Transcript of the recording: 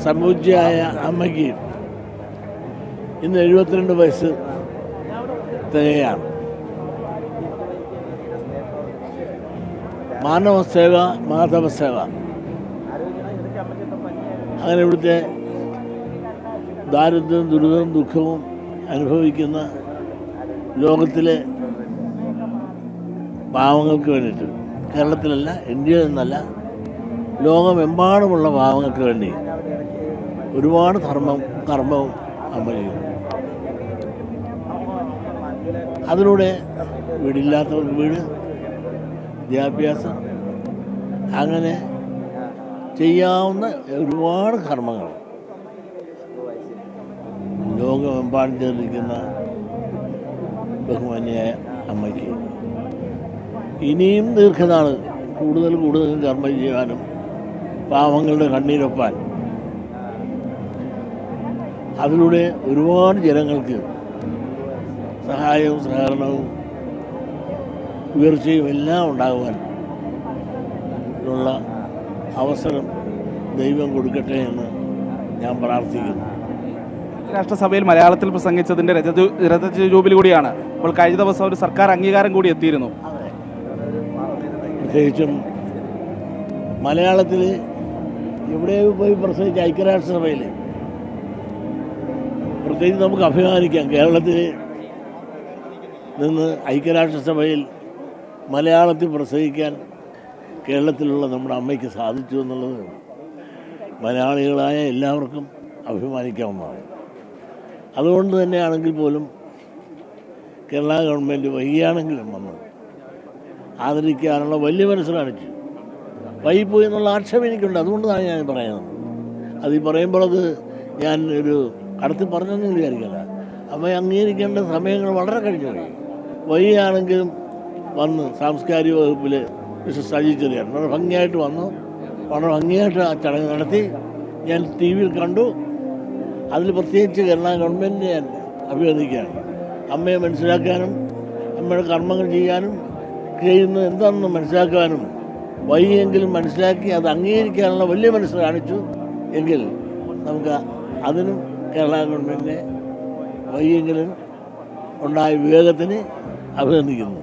സമൂജ്യായ അമ്മയ്ക്ക് ഇന്ന് 72 വയസ്സ് തികയാണ്. മാനവസേവ, മാധവസേവ, അങ്ങനെ ഇവിടുത്തെ ദാരിദ്ര്യവും ദുരിതവും ദുഃഖവും അനുഭവിക്കുന്ന ലോകത്തിലെ പാവങ്ങൾക്ക് വേണ്ടിയിട്ട്, കേരളത്തിലല്ല, ഇന്ത്യയിൽ നിന്നല്ല, ലോകമെമ്പാടുമുള്ള പാവങ്ങൾക്ക് വേണ്ടി ഒരുപാട് കർമ്മവും അമ്മ ചെയ്യുന്നു. അതിലൂടെ വീടില്ലാത്തവർക്ക് വീട്, വിദ്യാഭ്യാസം, അങ്ങനെ ചെയ്യാവുന്ന ഒരുപാട് കർമ്മങ്ങൾ ലോകമെമ്പാടും ചേർന്നിരിക്കുന്ന ബഹുമാന്യായ അമ്മയ്ക്ക് ഇനിയും ദീർഘനാൾ കൂടുതൽ കർമ്മം ചെയ്യാനും പാവങ്ങളുടെ കണ്ണീരൊപ്പാൻ, അതിലൂടെ ഒരുപാട് ജനങ്ങൾക്ക് സഹായവും സഹകരണവും ഉയർച്ചയും എല്ലാം ഉണ്ടാകുവാൻ ഉള്ള അവസരം ദൈവം കൊടുക്കട്ടെ എന്ന് ഞാൻ പ്രാർത്ഥിക്കുന്നു. രാഷ്ട്രസഭയിൽ മലയാളത്തിൽ പ്രസംഗിച്ചതിൻ്റെ രജത ജൂബിലി കൂടിയാണ്. അപ്പോൾ കഴിഞ്ഞ ദിവസം ഒരു സർക്കാർ അംഗീകാരം കൂടി എത്തിയിരുന്നു. പ്രത്യേകിച്ചും മലയാളത്തിൽ എവിടെ പോയി പ്രസംഗിച്ച ഐക്യരാഷ്ട്രസഭയിൽ പ്രത്യേകിച്ച് നമുക്ക് അഭിമാനിക്കാം. കേരളത്തിൽ നിന്ന് ഐക്യരാഷ്ട്രസഭയിൽ മലയാളത്തിൽ പ്രസംഗിക്കാൻ കേരളത്തിലുള്ള നമ്മുടെ അമ്മയ്ക്ക് സാധിച്ചു എന്നുള്ളത് മലയാളികളായ എല്ലാവർക്കും അഭിമാനിക്കാവുന്നതാണ്. അതുകൊണ്ട് തന്നെയാണെങ്കിൽ പോലും കേരള ഗവൺമെൻറ് വൈകിയാണെങ്കിലും വന്ന് ആദരിക്കാനുള്ള വലിയ മനസ്സ് കാണിച്ചു. വൈകിപ്പോയി എന്നുള്ള ആക്ഷേപം എനിക്കുണ്ട്. അതുകൊണ്ടാണ് ഞാൻ പറയുന്നത്. അത് പറയുമ്പോൾ അത് ഞാൻ ഒരു കടത്തി പറഞ്ഞൊന്നും വിചാരിക്കില്ല. അമ്മയെ അംഗീകരിക്കേണ്ട സമയങ്ങൾ വളരെ കഴിഞ്ഞു പോയി. വൈകിയാണെങ്കിലും വന്ന് സാംസ്കാരിക വകുപ്പിൽ മിസ്റ്റർ സജി ചെറിയാൻ വളരെ ഭംഗിയായിട്ട് വന്നു, വളരെ ഭംഗിയായിട്ട് ആ ചടങ്ങ് നടത്തി. ഞാൻ ടി വിയിൽ കണ്ടു. അതിൽ പ്രത്യേകിച്ച് കേരള ഗവൺമെൻറ്റിനെ ഞാൻ അഭിനന്ദിക്കുകയാണ്. അമ്മയെ മനസ്സിലാക്കാനും അമ്മയുടെ കർമ്മങ്ങൾ ചെയ്യാനും ചെയ്യുന്നത് എന്താണെന്ന് മനസ്സിലാക്കാനും വൈകിയെങ്കിലും മനസ്സിലാക്കി അത് അംഗീകരിക്കാനുള്ള വലിയ മനസ്സ് കാണിച്ചു. എങ്കിൽ നമുക്ക് അതിനും കേരള ഗവൺമെൻറ്റിനെ വൈകിയെങ്കിലും ഉണ്ടായ വിവേകത്തിന് അഭിനന്ദിക്കുന്നു.